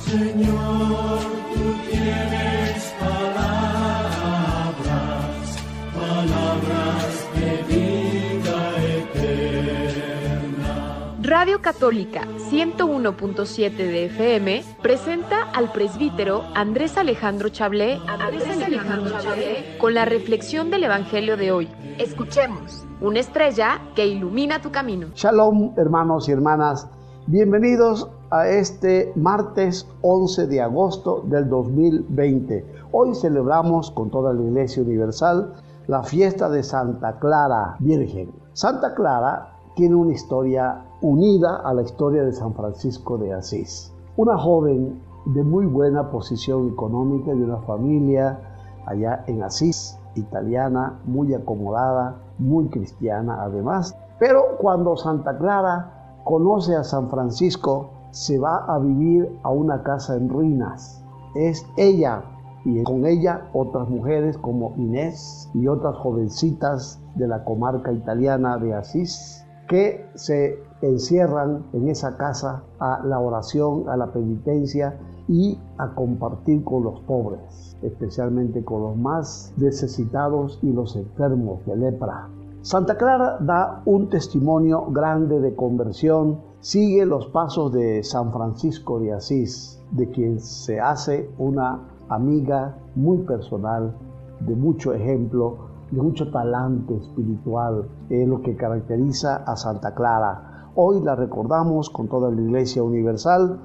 Señor, tú tienes palabras de vida eterna. Radio Católica 101.7 de FM presenta al presbítero Andrés Alejandro Chablé con la reflexión del Evangelio de hoy. Escuchemos, una estrella que ilumina tu camino. Shalom, hermanos y hermanas. Bienvenidos a este martes 11 de agosto del 2020. Hoy celebramos con toda la Iglesia Universal la fiesta de Santa Clara Virgen. Santa Clara tiene una historia unida a la historia de San Francisco de Asís. Una joven de muy buena posición económica, de una familia allá en Asís, italiana, muy acomodada, muy cristiana además. Pero cuando Santa Clara conoce a San Francisco, se va a vivir a una casa en ruinas. Es ella y con ella otras mujeres como Inés y otras jovencitas de la comarca italiana de Asís que se encierran en esa casa a la oración, a la penitencia y a compartir con los pobres, especialmente con los más necesitados y los enfermos de lepra. Santa Clara da un testimonio grande de conversión, sigue los pasos de San Francisco de Asís, de quien se hace una amiga muy personal, de mucho ejemplo, de mucho talante espiritual, es lo que caracteriza a Santa Clara. Hoy la recordamos con toda la Iglesia Universal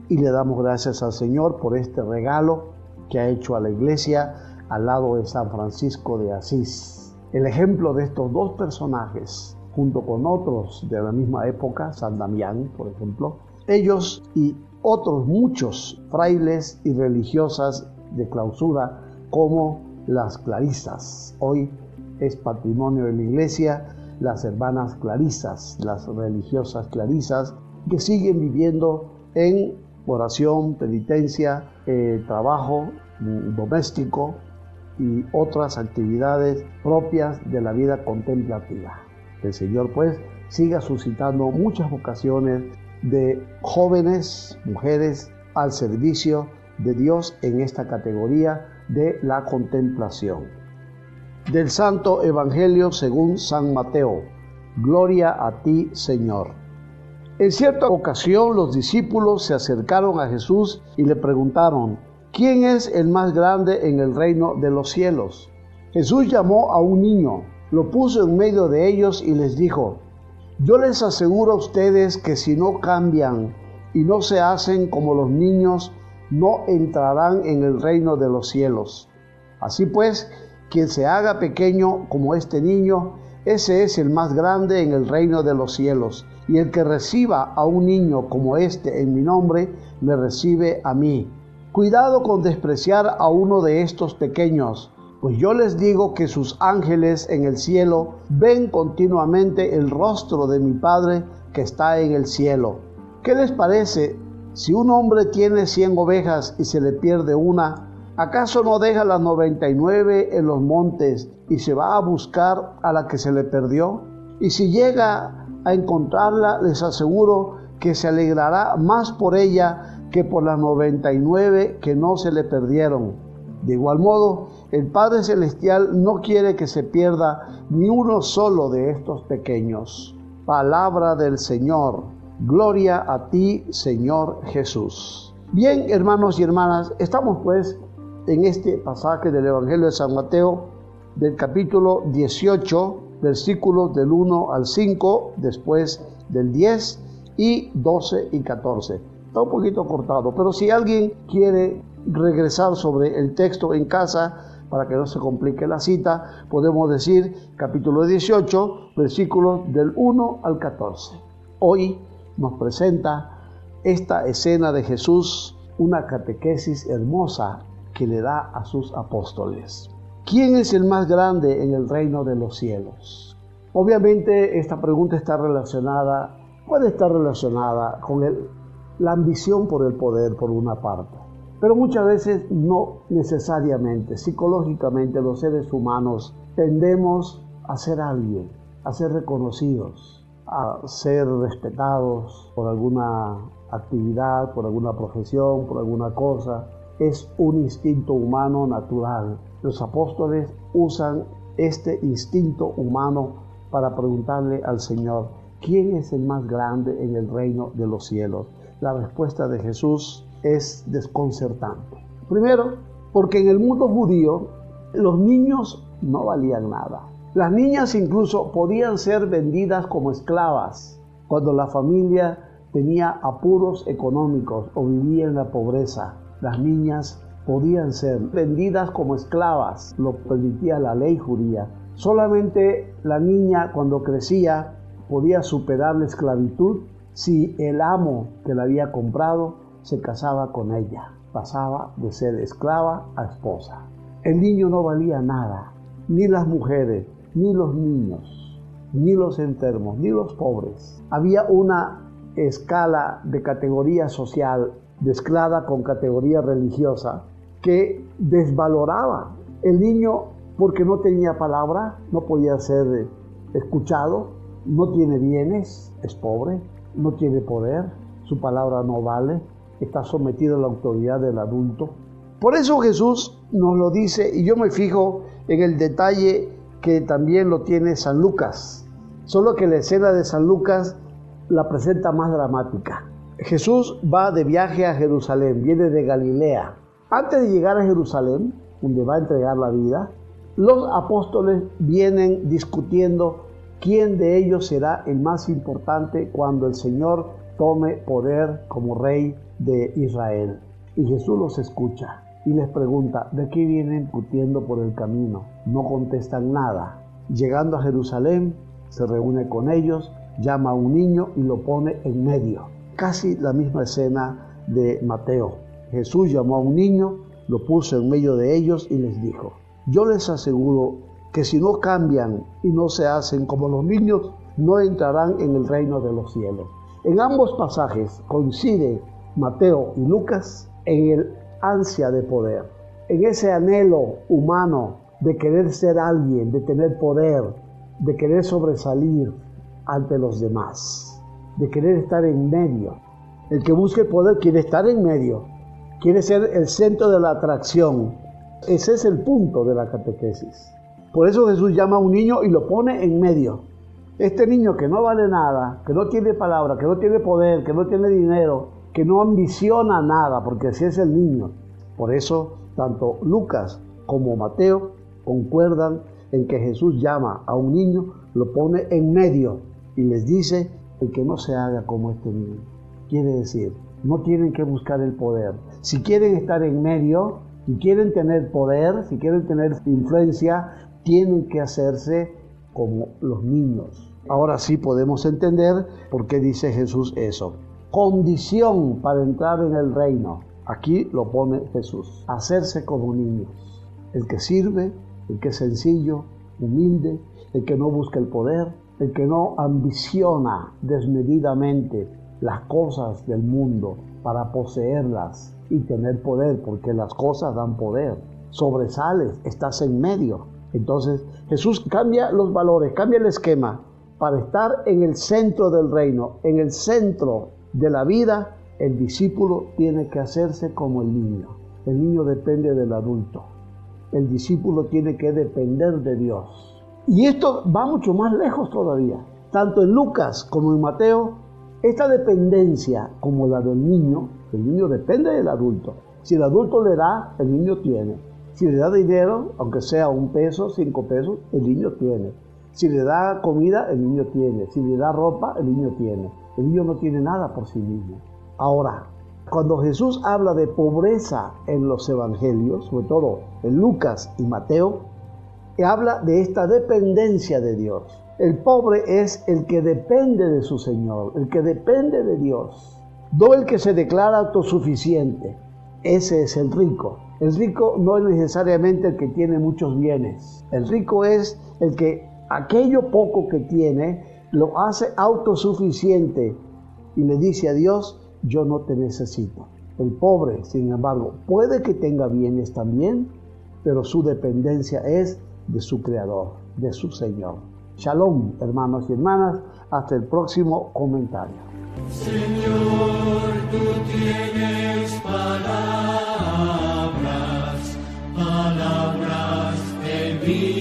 y le damos gracias al Señor por este regalo que ha hecho a la Iglesia al lado de San Francisco de Asís. El ejemplo de estos dos personajes, junto con otros de la misma época, San Damián, por ejemplo, ellos y otros muchos frailes y religiosas de clausura, como las clarisas. Hoy es patrimonio de la Iglesia las hermanas clarisas, las religiosas clarisas, que siguen viviendo en oración, penitencia, trabajo doméstico y otras actividades propias de la vida contemplativa. El Señor pues siga suscitando muchas vocaciones de jóvenes, mujeres al servicio de Dios en esta categoría de la contemplación. Del Santo Evangelio según San Mateo. Gloria a ti, Señor. En cierta ocasión los discípulos se acercaron a Jesús y le preguntaron: ¿quién es el más grande en el reino de los cielos? Jesús llamó a un niño, lo puso en medio de ellos y les dijo: yo les aseguro a ustedes que si no cambian y no se hacen como los niños, no entrarán en el reino de los cielos. Así pues, quien se haga pequeño como este niño, ese es el más grande en el reino de los cielos. Y el que reciba a un niño como este en mi nombre, me recibe a mí. Cuidado con despreciar a uno de estos pequeños, pues yo les digo que sus ángeles en el cielo ven continuamente el rostro de mi Padre que está en el cielo. ¿Qué les parece si un hombre tiene 100 ovejas y se le pierde una? ¿Acaso no deja las 99 en los montes y se va a buscar a la que se le perdió? Y si llega a encontrarla, les aseguro que se alegrará más por ella que por las 99 que no se le perdieron. De igual modo, el Padre Celestial no quiere que se pierda ni uno solo de estos pequeños. Palabra del Señor. Gloria a ti, Señor Jesús. Bien, hermanos y hermanas, estamos pues en este pasaje del Evangelio de San Mateo, del capítulo 18, versículos del 1 al 5, después del 10 y 12 y 14. Está un poquito cortado, pero si alguien quiere regresar sobre el texto en casa, para que no se complique la cita, podemos decir capítulo 18, versículos del 1 al 14. Hoy nos presenta esta escena de Jesús, una catequesis hermosa que le da a sus apóstoles. ¿Quién es el más grande en el reino de los cielos? Obviamente esta pregunta puede estar relacionada con la ambición por el poder por una parte, pero muchas veces no necesariamente. Psicológicamente los seres humanos tendemos a ser alguien, a ser reconocidos, a ser respetados por alguna actividad, por alguna profesión, por alguna cosa. Es un instinto humano natural. Los apóstoles usan este instinto humano para preguntarle al Señor, ¿quién es el más grande en el reino de los cielos? La respuesta de Jesús es desconcertante. Primero, porque en el mundo judío los niños no valían nada. Las niñas incluso podían ser vendidas como esclavas cuando la familia tenía apuros económicos o vivía en la pobreza. Las niñas podían ser vendidas como esclavas, lo permitía la ley judía. Solamente la niña cuando crecía podía superar la esclavitud si el amo que la había comprado se casaba con ella. Pasaba de ser esclava a esposa. El niño no valía nada, ni las mujeres, ni los niños, ni los enfermos, ni los pobres. Había una escala de categoría social mezclada con categoría religiosa que desvaloraba el niño porque no tenía palabra, no podía ser escuchado, no tiene bienes, es pobre, no tiene poder, su palabra no vale, está sometido a la autoridad del adulto. Por eso Jesús nos lo dice, y yo me fijo en el detalle que también lo tiene San Lucas, solo que la escena de San Lucas la presenta más dramática. Jesús va de viaje a Jerusalén, viene de Galilea. Antes de llegar a Jerusalén, donde va a entregar la vida, los apóstoles vienen discutiendo quién de ellos será el más importante cuando el Señor tome poder como rey de Israel. Y Jesús los escucha y les pregunta, ¿de qué vienen discutiendo por el camino? No contestan nada. Llegando a Jerusalén, se reúne con ellos, llama a un niño y lo pone en medio. Casi la misma escena de Mateo. Jesús llamó a un niño, lo puso en medio de ellos y les dijo, yo les aseguro que si no cambian y no se hacen como los niños, no entrarán en el reino de los cielos. En ambos pasajes coinciden Mateo y Lucas en el ansia de poder, en ese anhelo humano de querer ser alguien, de tener poder, de querer sobresalir ante los demás, de querer estar en medio. El que busca el poder quiere estar en medio, quiere ser el centro de la atracción. Ese es el punto de la catequesis. Por eso Jesús llama a un niño y lo pone en medio. Este niño que no vale nada, que no tiene palabra, que no tiene poder, que no tiene dinero, que no ambiciona nada, porque así es el niño. Por eso, tanto Lucas como Mateo concuerdan en que Jesús llama a un niño, lo pone en medio y les dice, el que no se haga como este niño. Quiere decir, no tienen que buscar el poder. Si quieren estar en medio, si quieren tener poder, si quieren tener influencia, tienen que hacerse como los niños. Ahora sí podemos entender por qué dice Jesús eso. Condición para entrar en el reino. Aquí lo pone Jesús. Hacerse como niños. El que sirve, el que es sencillo, humilde, el que no busca el poder, el que no ambiciona desmedidamente las cosas del mundo para poseerlas y tener poder, porque las cosas dan poder. Sobresales, estás en medio. Entonces Jesús cambia los valores, cambia el esquema para estar en el centro del reino, en el centro de la vida. El discípulo tiene que hacerse como el niño. El niño depende del adulto. El discípulo tiene que depender de Dios. Y esto va mucho más lejos todavía. Tanto en Lucas como en Mateo, esta dependencia como la del niño, el niño depende del adulto. Si el adulto le da, el niño tiene. Si le da dinero, aunque sea 1 peso, 5 pesos, el niño tiene. Si le da comida, el niño tiene. Si le da ropa, el niño tiene. El niño no tiene nada por sí mismo. Ahora, cuando Jesús habla de pobreza en los evangelios, sobre todo en Lucas y Mateo, habla de esta dependencia de Dios. El pobre es el que depende de su Señor, el que depende de Dios, no el que se declara autosuficiente. Ese es el rico. El rico no es necesariamente el que tiene muchos bienes. El rico es el que aquello poco que tiene lo hace autosuficiente y le dice a Dios, yo no te necesito. El pobre, sin embargo, puede que tenga bienes también, pero su dependencia es de su Creador, de su Señor. Shalom, hermanos y hermanas, hasta el próximo comentario. Señor, tú tienes palabras de vida.